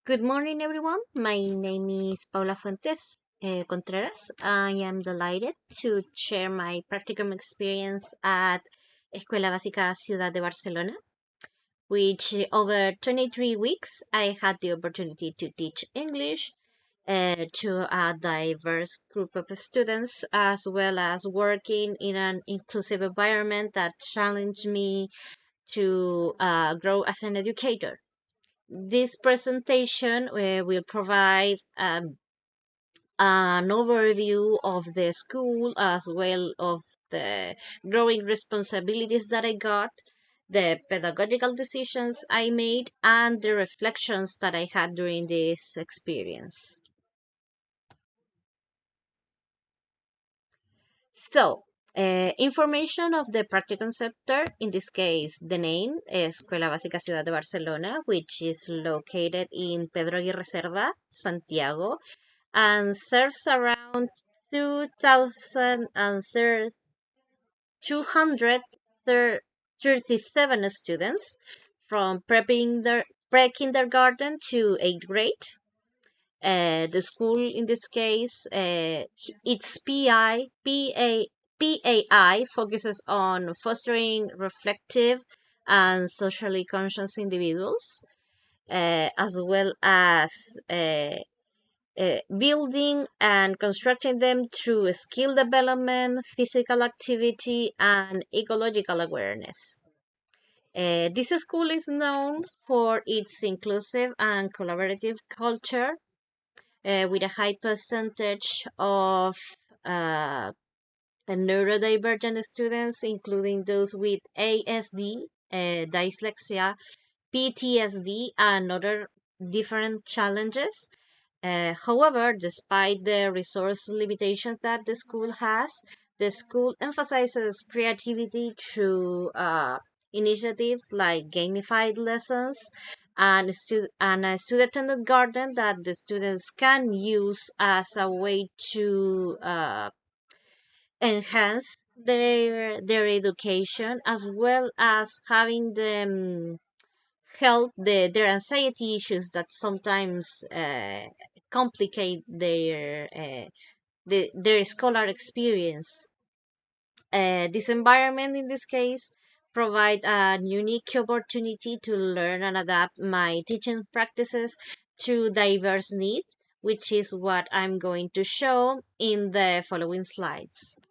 Good morning, everyone. My name is Paula Fuentes Contreras. I am delighted to share my practicum experience at Escuela Básica Ciudad de Barcelona, which over 23 weeks I had the opportunity to teach English to a diverse group of students, as well as working in an inclusive environment that challenged me to grow as an educator. This presentation will provide an overview of the school as well of the growing responsibilities that I got, the pedagogical decisions I made, and the reflections that I had during this experience. So, information of the practicum sector, in this case, the name, Escuela Básica Ciudad de Barcelona, which is located in Pedro Aguirre Cerda, Santiago, and serves around 2,237 students from pre-kindergarten to 8th grade. The school in this case, its PAI focuses on fostering reflective and socially conscious individuals, as well as building and constructing them through skill development, physical activity, and ecological awareness. This school is known for its inclusive and collaborative culture, with a high percentage of uh, neurodivergent students, including those with ASD, dyslexia, PTSD, and other different challenges. However, despite the resource limitations that the school emphasizes creativity through initiatives like gamified lessons and a student-attended garden that the students can use as a way to enhance their education, as well as having them help their anxiety issues that sometimes complicate their scholar experience. This environment, in this case, provide a unique opportunity to learn and adapt my teaching practices to diverse needs, which is what I'm going to show in the following slides.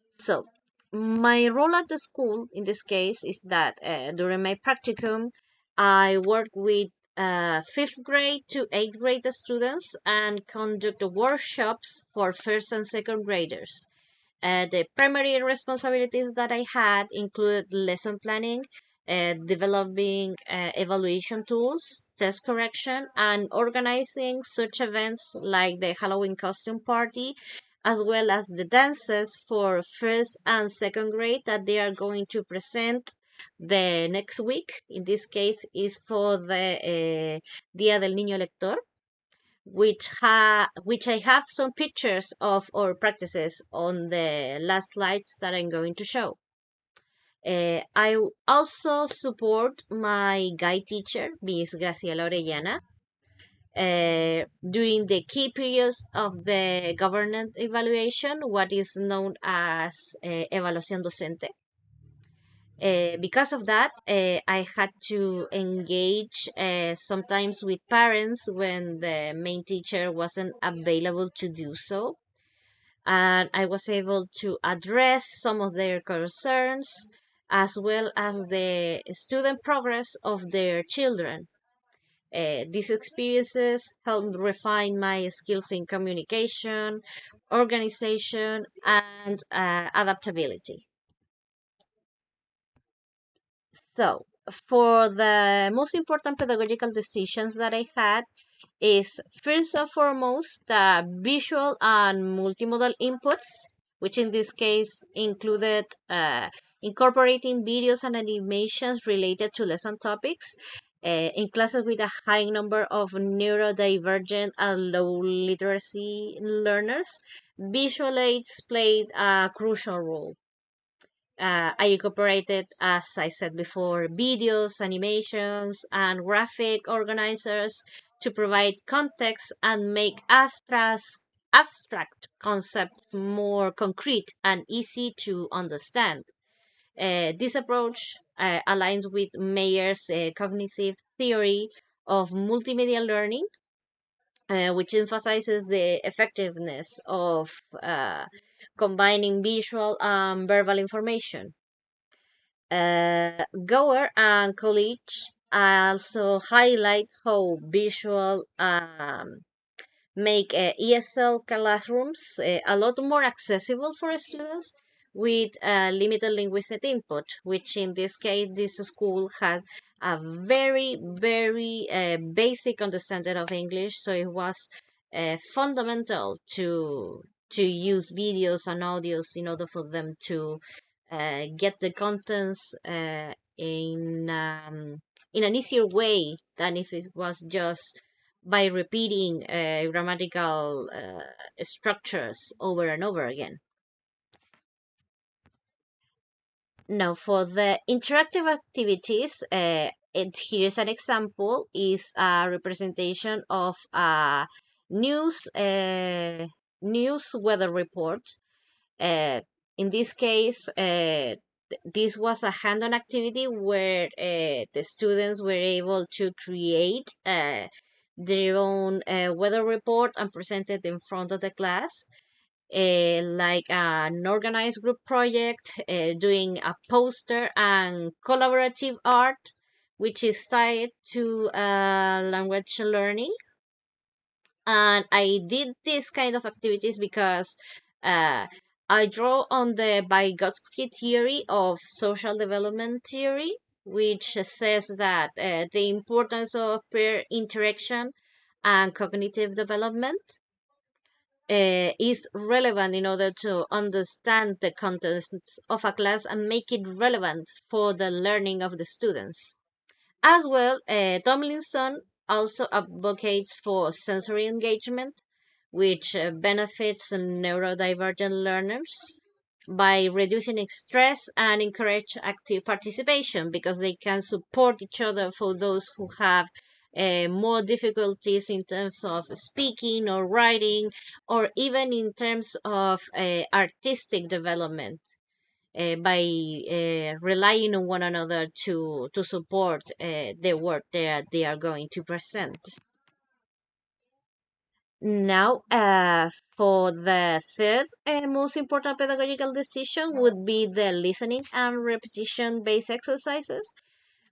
So, my role at the school in this case is that during my practicum, I work with fifth grade to eighth grade students and conduct workshops for first and second graders. The primary responsibilities that I had included lesson planning, developing evaluation tools, test correction, and organizing such events like the Halloween costume party, as well as the dances for first and second grade that they are going to present the next week. In this case, is for the Día del Niño Lector, which I have some pictures of our practices on the last slides that I'm going to show. I also support my guide teacher, Miss Graciela Orellana, during the key periods of the governance evaluation, what is known as evaluación docente. Because of that, I had to engage sometimes with parents when the main teacher wasn't available to do so. And I was able to address some of their concerns as well as the student progress of their children. These experiences helped refine my skills in communication, organization, and adaptability. So, for the most important pedagogical decisions that I had is first and foremost the visual and multimodal inputs, which in this case included incorporating videos and animations related to lesson topics. In classes with a high number of neurodivergent and low literacy learners, visual aids played a crucial role. I incorporated, as I said before, videos, animations, and graphic organizers to provide context and make abstract concepts more concrete and easy to understand. This approach aligns with Mayer's cognitive theory of multimedia learning, which emphasizes the effectiveness of combining visual and verbal information. Gower and colleagues also highlight how visual make ESL classrooms a lot more accessible for students with limited linguistic input, which in this case, this school has a very basic understanding of English, so it was fundamental to use videos and audios in order for them to get the contents in an easier way than if it was just by repeating grammatical structures over and over again. Now, for the interactive activities, here's an example: is a representation of a news news weather report. Uh, in this case, this was a hand-on activity where the students were able to create their own weather report and present it in front of the class, like an organized group project, doing a poster and collaborative art, which is tied to language learning. And I did this kind of activities because uh, I draw on the Vygotsky theory of social development theory, which says that the importance of peer interaction and cognitive development is relevant in order to understand the contents of a class and make it relevant for the learning of the students. As well, Tomlinson also advocates for sensory engagement, which benefits neurodivergent learners by reducing stress and encourage active participation because they can support each other for those who have more difficulties in terms of speaking or writing, or even in terms of artistic development by relying on one another to support the work that they are going to present. Now, for the third most important pedagogical decision would be the listening and repetition based exercises,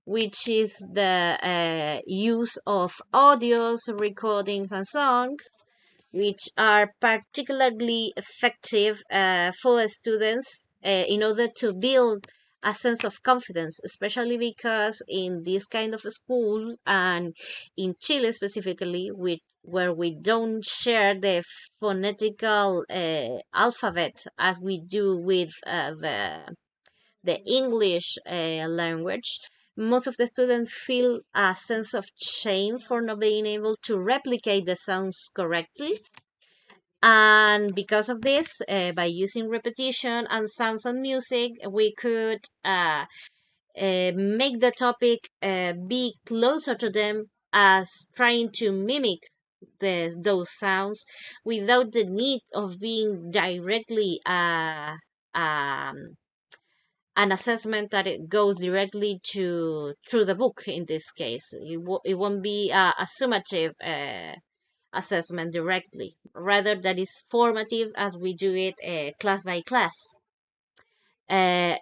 which is the use of audios, recordings, and songs, which are particularly effective for students in order to build a sense of confidence, especially because in this kind of school and in Chile specifically, where we don't share the phonetical alphabet as we do with the English language, most of the students feel a sense of shame for not being able to replicate the sounds correctly. And because of this, by using repetition and sounds and music, we could make the topic be closer to them as trying to mimic those sounds without the need of being directly an assessment that it goes directly to through the book. In this case, it won't be a summative assessment directly, rather that is formative as we do it class by class. And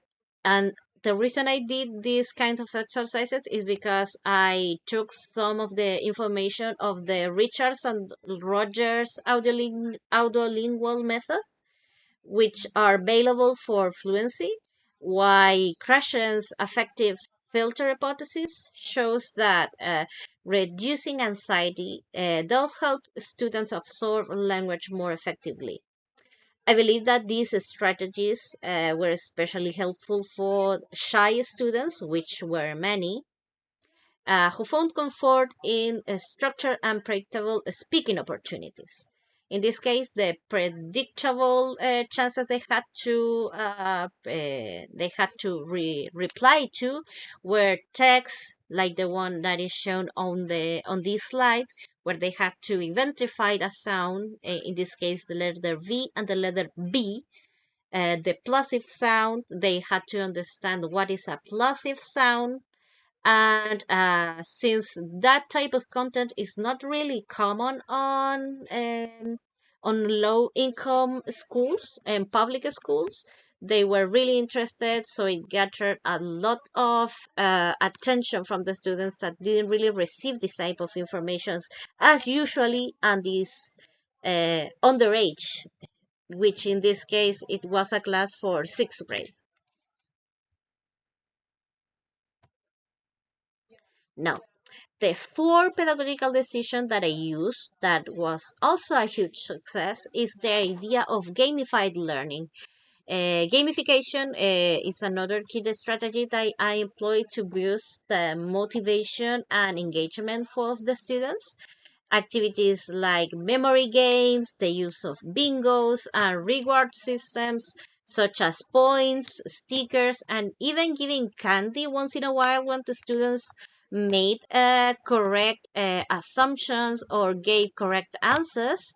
the reason I did these kind of exercises is because I took some of the information of the Richards and Rogers audiolingual methods, which are available for fluency, while Krashen's affective filter hypothesis shows that reducing anxiety does help students absorb language more effectively. I believe that these strategies were especially helpful for shy students, which were many, who found comfort in structured and predictable speaking opportunities. In this case, the predictable chances they had to reply to were texts like the one that is shown on this slide, where they had to identify a sound, in this case the letter V and the letter B. The plosive sound, they had to understand what is a plosive sound. And since that type of content is not really common on low income schools and public schools, they were really interested. So it gathered a lot of attention from the students that didn't really receive this type of information as usually, and this underage, which in this case it was a class for sixth grade. Now, the four pedagogical decision that I used that was also a huge success is the idea of gamified learning. Gamification is another key strategy that I employ to boost the motivation and engagement for the students. Activities like memory games, the use of bingos, and reward systems such as points, stickers, and even giving candy once in a while when the students made correct assumptions or gave correct answers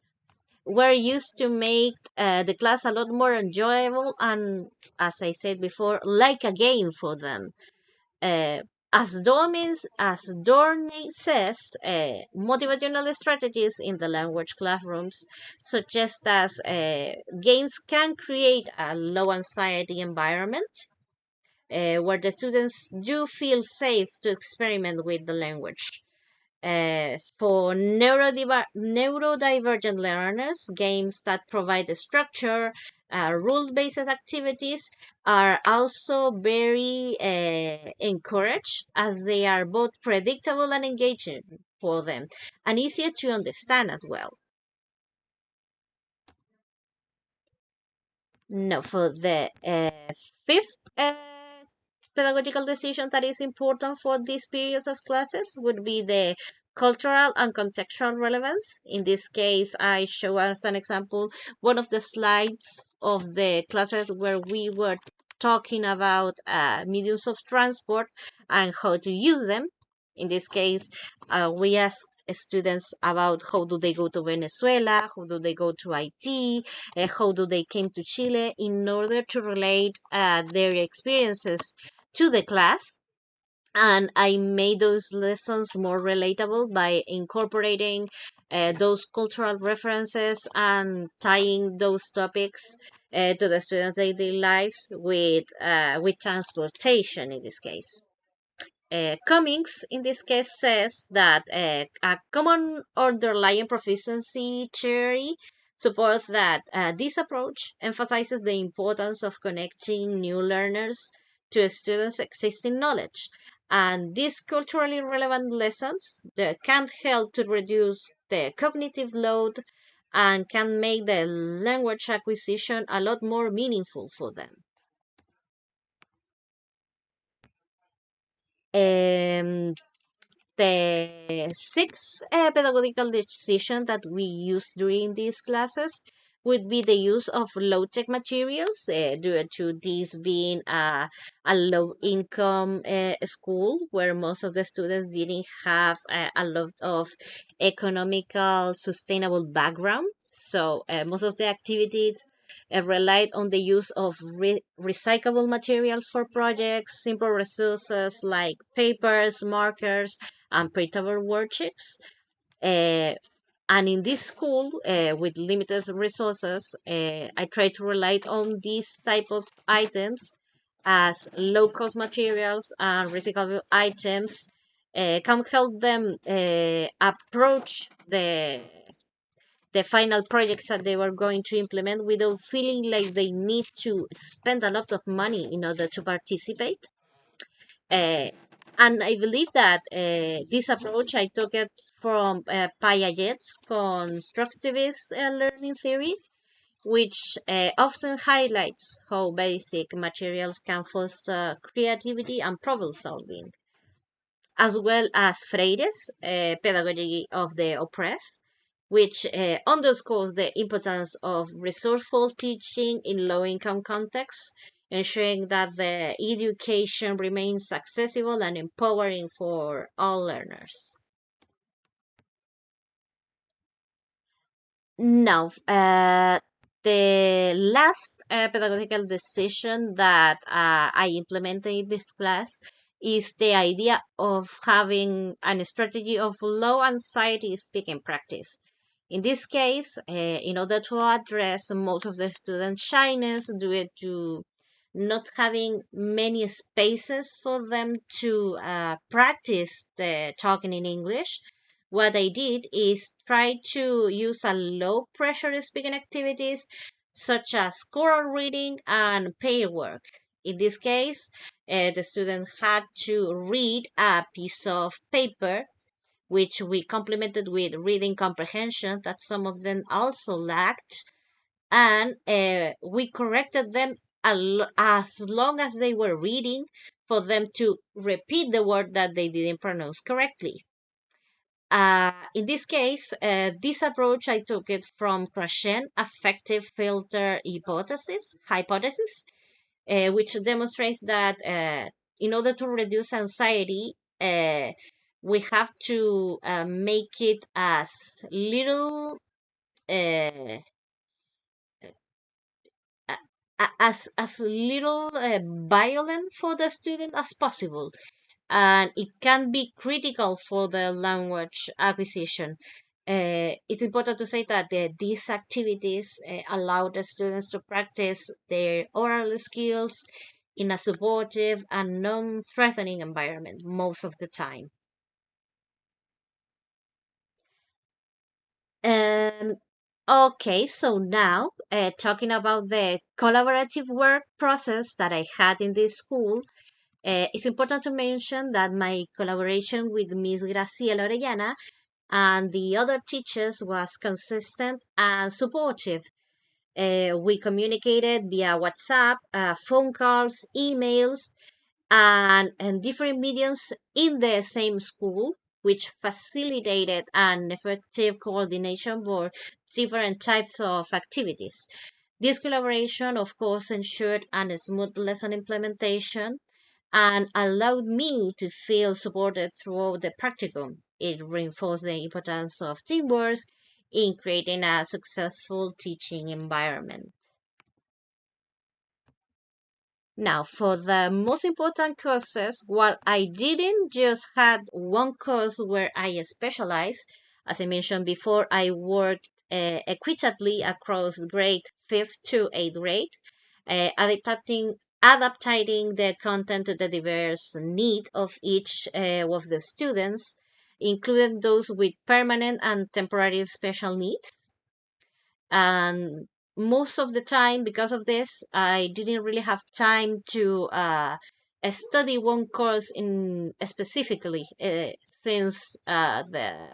were used to make the class a lot more enjoyable and, as I said before, like a game for them. Uh, as Dorney says, motivational strategies in the language classrooms suggest that games can create a low anxiety environment where the students do feel safe to experiment with the language. For neurodivergent learners, games that provide the structure, rule-based activities are also very encouraged as they are both predictable and engaging for them and easier to understand as well. No, for the fifth pedagogical decision that is important for this period of classes would be the cultural and contextual relevance. In this case, I show as an example one of the slides of the classes where we were talking about mediums of transport and how to use them. In this case, we asked students about how do they go to Venezuela, how do they go to Haiti, how do they came to Chile in order to relate their experiences to the class. And I made those lessons more relatable by incorporating those cultural references and tying those topics to the students' daily lives with transportation in this case. Cummings, in this case, says that a common underlying proficiency theory supports that this approach emphasizes the importance of connecting new learners to a students' existing knowledge. And these culturally relevant lessons that can help to reduce the cognitive load and can make the language acquisition a lot more meaningful for them. Um, The sixth pedagogical decision that we use during these classes would be the use of low-tech materials due to this being a low-income school where most of the students didn't have a lot of economical sustainable background. So most of the activities relied on the use of recyclable materials for projects, simple resources like papers, markers, and printable worksheets. Uh, and in this school, with limited resources, I try to rely on these type of items as low-cost materials and recyclable items can help them approach the final projects that they were going to implement without feeling like they need to spend a lot of money in order to participate. Uh, and I believe that this approach, I took it from Piaget's constructivist learning theory, which often highlights how basic materials can foster creativity and problem solving, as well as Freire's pedagogy of the oppressed, which underscores the importance of resourceful teaching in low-income contexts, ensuring that the education remains accessible and empowering for all learners. No, the last pedagogical decision that I implemented in this class is the idea of having a strategy of low anxiety speaking practice. In this case, in order to address most of the students' shyness due to not having many spaces for them to practice the talking in English, what I did is try to use a low pressure speaking activities such as choral reading and pair work. In this case, the student had to read a piece of paper, which we complemented with reading comprehension that some of them also lacked, and we corrected them as long as they were reading for them to repeat the word that they didn't pronounce correctly. In this case, this approach I took it from Krashen affective filter hypothesis, which demonstrates that in order to reduce anxiety, we have to make it uh, as little violent for the student as possible, and it can be critical for the language acquisition. It's important to say that these activities allow the students to practice their oral skills in a supportive and non-threatening environment most of the time. Um, okay, so now talking about the collaborative work process that I had in this school, it's important to mention that my collaboration with Miss Graciela Orellana and the other teachers was consistent and supportive. We communicated via WhatsApp, phone calls, emails, and different mediums in the same school, which facilitated an effective coordination for different types of activities. This collaboration, of course, ensured a smooth lesson implementation and allowed me to feel supported throughout the practicum. It reinforced the importance of teamwork in creating a successful teaching environment. Now, for the most important courses, while I didn't just had one course where I specialized, as I mentioned before, I worked equitably across grade 5th to 8th grade, adapting the content to the diverse need of each of the students, including those with permanent and temporary special needs. And most of the time, because of this, I didn't really have time to study one course in specifically, since the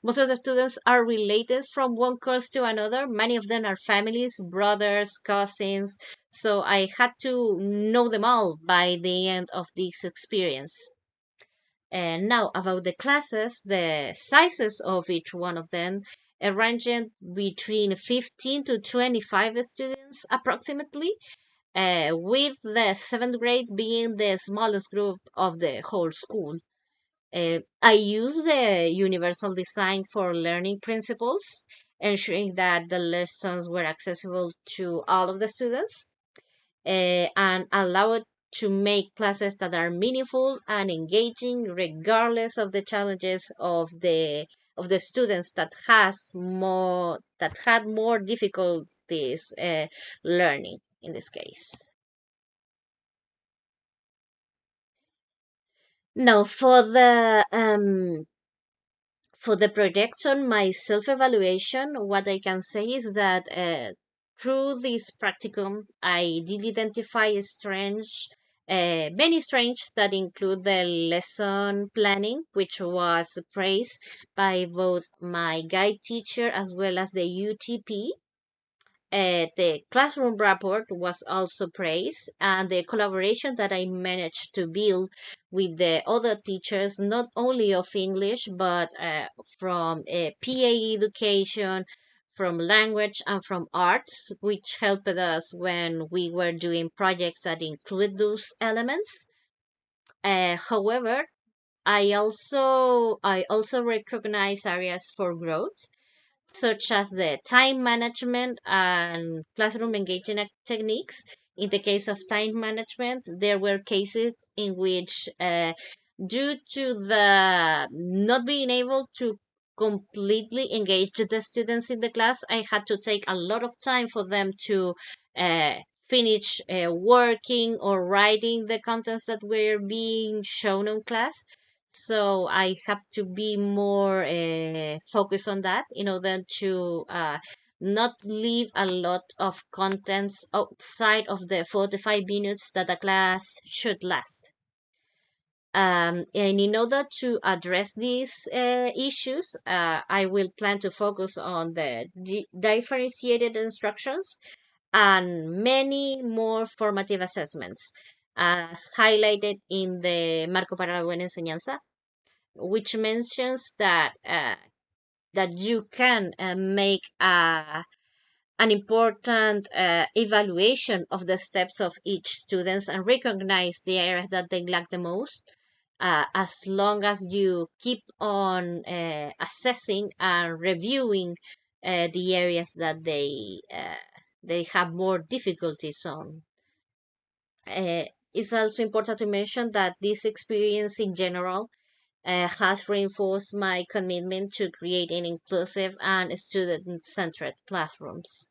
most of the students are related from one course to another. Many of them are families, brothers, cousins, so I had to know them all by the end of this experience. And now about the classes, the sizes of each one of them ranging between 15 to 25 students approximately, with the seventh grade being the smallest group of the whole school. I use the universal design for learning principles, ensuring that the lessons were accessible to all of the students, and allow it to make classes that are meaningful and engaging regardless of the challenges of the students that had more difficulties learning in this case. Now for the projection, my self-evaluation, what I can say is that through this practicum, I did identify many strengths that include the lesson planning, which was praised by both my guide teacher as well as the UTP. The classroom rapport was also praised, and the collaboration that I managed to build with the other teachers, not only of English, but from PA education, from language, and from arts, which helped us when we were doing projects that include those elements. However, I also recognize areas for growth, such as the time management and classroom engagement techniques. In the case of time management, there were cases in which, due to the not being able to completely engage the students in the class, I had to take a lot of time for them to uh, finish working or writing the contents that were being shown in class. So I have to be more focused on that in order to not leave a lot of contents outside of the 45 minutes that the class should last. And in order to address these issues, I will plan to focus on the differentiated instructions and many more formative assessments, as highlighted in the Marco para la Buena Enseñanza, which mentions that you can make an important evaluation of the steps of each student and recognize the areas that they lack the most. As long as you keep on assessing and reviewing the areas that they have more difficulties on. It's also important to mention that this experience in general has reinforced my commitment to creating inclusive and student-centered classrooms.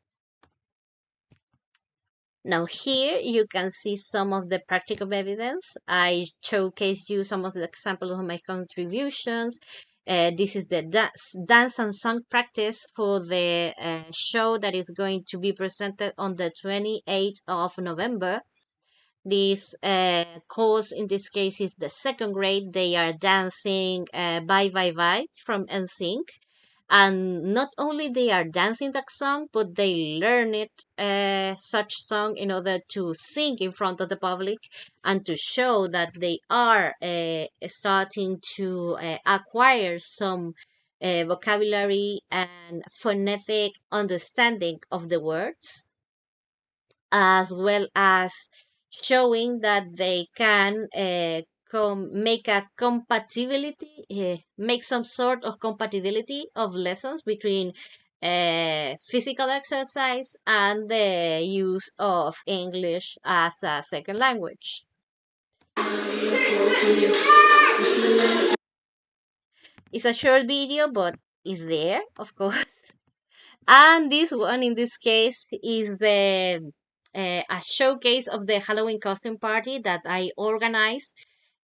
Now here you can see some of the practical evidence. I showcase you some of the examples of my contributions. This is the dance and song practice for the show that is going to be presented on the 28th of November. This course in this case is the second grade. They are dancing Bye Bye Bye from NSYNC. And not only they are dancing that song, but they learn it such song in order to sing in front of the public and to show that they are starting to acquire some vocabulary and phonetic understanding of the words, as well as showing that they can make a compatibility, make some sort of compatibility of lessons between physical exercise and the use of English as a second language. It's a short video, but it's there, of course. And this one, in this case, is the a showcase of the Halloween costume party that I organized.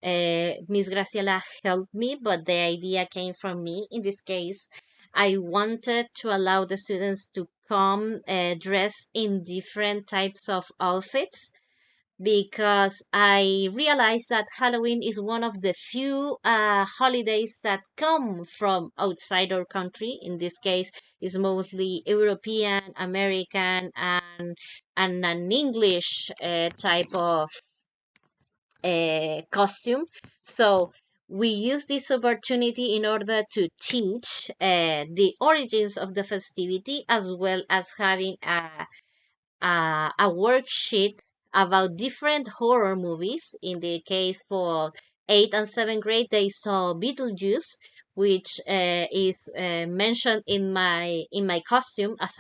Miss Graciela helped me, but the idea came from me. In this case, I wanted to allow the students to come dressed in different types of outfits, because I realized that Halloween is one of the few holidays that come from outside our country. In this case, is mostly European, American, and an English type of costume. So we use this opportunity in order to teach the origins of the festivity, as well as having a worksheet about different horror movies. In the case for 8th and 7th grade, they saw Beetlejuice, which is mentioned in my costume as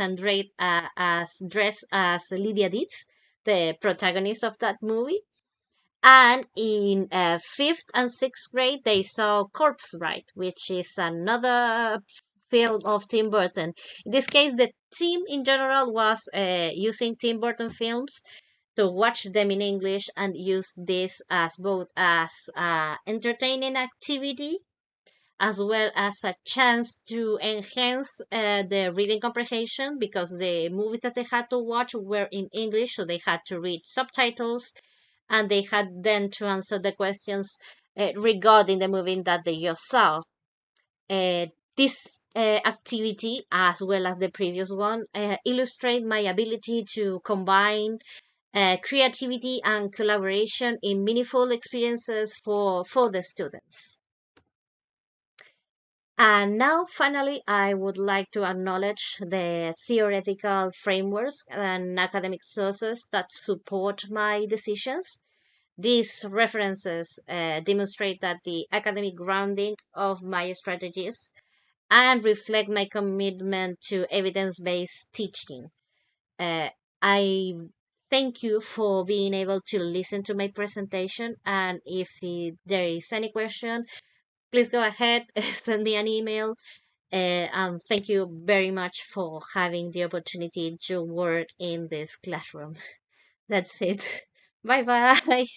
dressed as Lydia Ditz, the protagonist of that movie. And in 5th and 6th grade, they saw Corpse Bride, which is another film of Tim Burton. In this case, the team in general was using Tim Burton films to watch them in English and use this as both as entertaining activity, as well as a chance to enhance the reading comprehension, because the movies that they had to watch were in English, so they had to read subtitles, and they had then to answer the questions regarding the movie that they just saw. This activity, as well as the previous one, illustrate my ability to combine creativity and collaboration in meaningful experiences for the students. And now, finally, I would like to acknowledge the theoretical frameworks and academic sources that support my decisions. These references demonstrate that the academic grounding of my strategies and reflect my commitment to evidence based teaching. Uh, I thank you for being able to listen to my presentation. And if there is any question, please go ahead, send me an email. And thank you very much for having the opportunity to work in this classroom. That's it. Bye bye.